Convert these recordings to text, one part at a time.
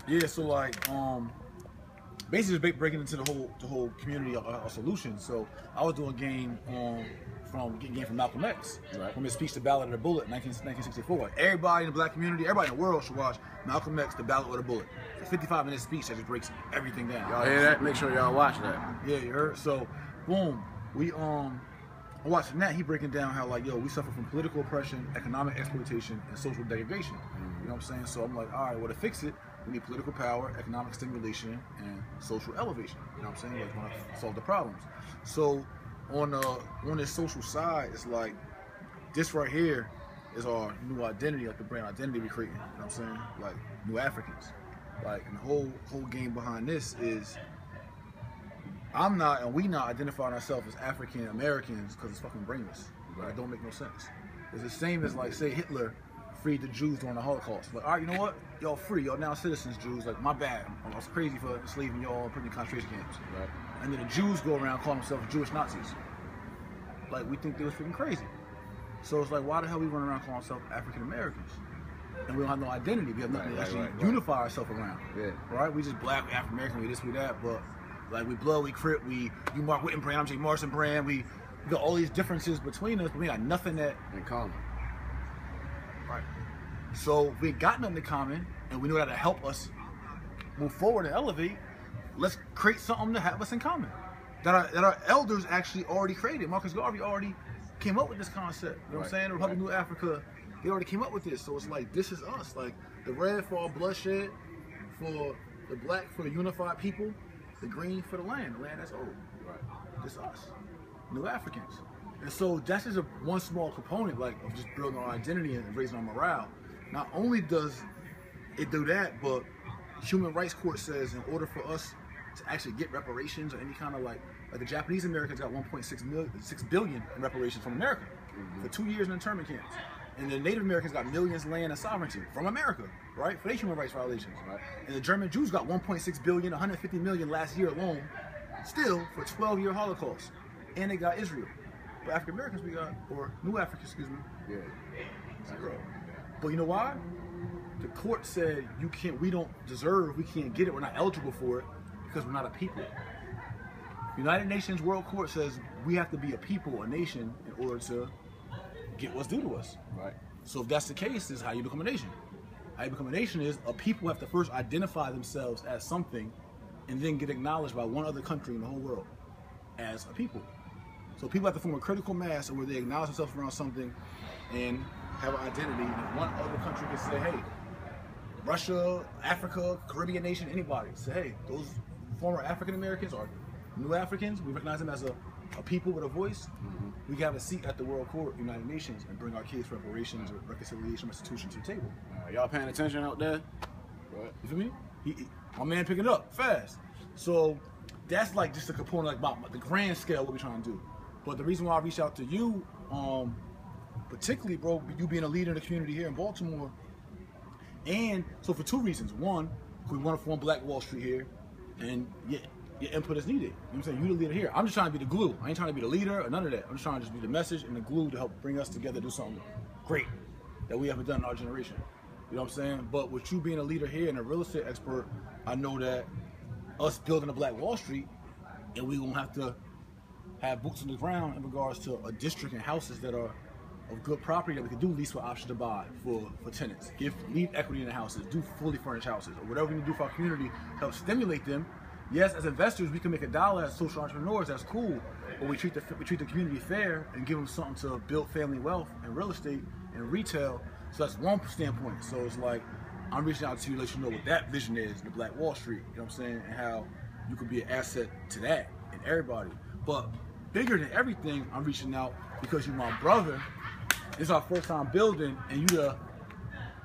Yeah, so like, basically just breaking into the whole community of solutions. So I was doing a game from Malcolm X, right, from his speech, The Ballad of the Bullet, 1964. Everybody in the black community, everybody in the world should watch Malcolm X, The Ballad of the Bullet. It's a 55-minute speech that just breaks everything down. Y'all hear that? Make sure y'all watch that. Yeah, you heard? So, boom, we watching that, he breaking down how like, yo, we suffer from political oppression, economic exploitation, and social degradation. You know what I'm saying? So I'm like, all right, well, to fix it, we need political power, economic stimulation, and social elevation. You know what I'm saying? Like, want to solve the problems. So on this social side, it's like this right here is our new identity, like the brand identity we're creating. You know what I'm saying? Like New Africans. Like, and the whole game behind this is I'm not and we not identifying ourselves as African Americans because it's fucking brainless. Right? It don't make no sense. It's the same as like, say Hitler freed the Jews during the Holocaust. Like, all right, you know what? Y'all free. Y'all now citizens, Jews. Like, my bad. I was crazy for enslaving y'all and putting in concentration camps. Right. And then the Jews go around calling themselves Jewish Nazis. Like, we think they was freaking crazy. So it's like, why the hell we run around calling ourselves African Americans? And we don't have no identity. We have nothing to actually unify ourselves around. Yeah. Right? We just black, we African American, we this, we that. But like, we blood, we crip, you Mark Whitten brand, I'm Jay Morrison brand. We got all these differences between us, but we got nothing that in common. Right. So we got nothing in common, and we know that to help us move forward and elevate. Let's create something to have us in common that our elders actually already created. Marcus Garvey already came up with this concept. You know what I'm saying? The Republic of New Africa, they already came up with this. So it's like, this is us. Like, the red for our bloodshed, for the black for the unified people, the green for the land that's old. Right. This is us, New Africans. And so that's just one small component, like, of just building our identity and raising our morale. Not only does it do that, but Human Rights Court says in order for us to actually get reparations or any kind of like the Japanese Americans got 1.6 billion in reparations from America for 2 years in internment camps. And the Native Americans got millions land and sovereignty from America, right? For their human rights violations. Right? And the German Jews got 1.6 billion, 150 million last year alone, still for 12-year Holocaust. And they got Israel. But African Americans we got, or New Africans, excuse me. Yeah. 0. But you know why? The court said we don't deserve, we can't get it, we're not eligible for it because we're not a people. United Nations World Court says we have to be a people, a nation, in order to get what's due to us. Right. So if that's the case, this is how you become a nation. How you become a nation is a people have to first identify themselves as something and then get acknowledged by one other country in the whole world as a people. So people have to form a critical mass where they acknowledge themselves around something and have an identity. And one other country can say, hey, Russia, Africa, Caribbean nation, anybody, say, hey, those former African Americans or New Africans, we recognize them as a people with a voice. We can have a seat at the World Court, United Nations, and bring our case for reparations or reconciliation restitution to the table. Y'all paying attention out there? Right. You feel me? My man picking it up fast. So that's like just a component, like about the grand scale of what we're trying to do. But the reason why I reached out to you, particularly, bro, you being a leader in the community here in Baltimore, and so for 2 reasons. One, we want to form Black Wall Street here, and your input is needed. You know what I'm saying? You're the leader here. I'm just trying to be the glue. I ain't trying to be the leader or none of that. I'm just trying to just be the message and the glue to help bring us together, do something great that we haven't done in our generation. You know what I'm saying? But with you being a leader here and a real estate expert, I know that us building a Black Wall Street, and we're going to have to have boots on the ground in regards to a district and houses that are of good property that we can do lease with option to buy for tenants. Leave equity in the houses, do fully furnished houses, or whatever we can do for our community to help stimulate them. Yes, as investors, we can make $1 as social entrepreneurs, that's cool, but we treat the community fair and give them something to build family wealth and real estate and retail. So that's one standpoint. So it's like, I'm reaching out to you to let you know what that vision is, the Black Wall Street, you know what I'm saying, and how you could be an asset to that and everybody. But bigger than everything, I'm reaching out because you're my brother. This is our first time building, and you the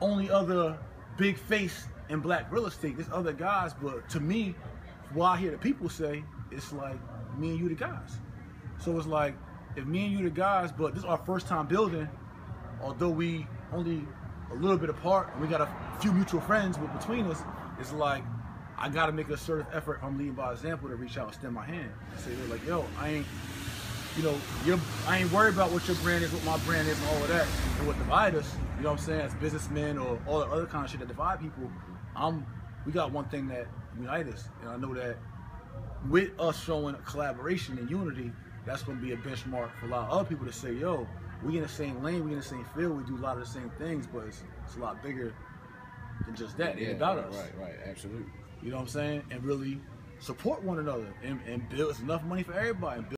only other big face in black real estate. There's other guys, but to me, what I hear the people say, it's like me and you the guys. So it's like, if me and you the guys, but this is our first time building, although we only a little bit apart, and we got a few mutual friends between us, it's like, I gotta make a assertive effort if I'm leading by example to reach out and extend my hand. And say, like, yo, I ain't worried about what your brand is, what my brand is, and all of that, and what divide us, you know what I'm saying, as businessmen or all the other kind of shit that divide people. I'm we got one thing that unites us, and I know that with us showing collaboration and unity, that's going to be a benchmark for a lot of other people to say, yo, we in the same lane, we in the same field, we do a lot of the same things, but it's a lot bigger than just that. It's about us. Right, absolutely. You know what I'm saying? And really support one another and build enough money for everybody. And build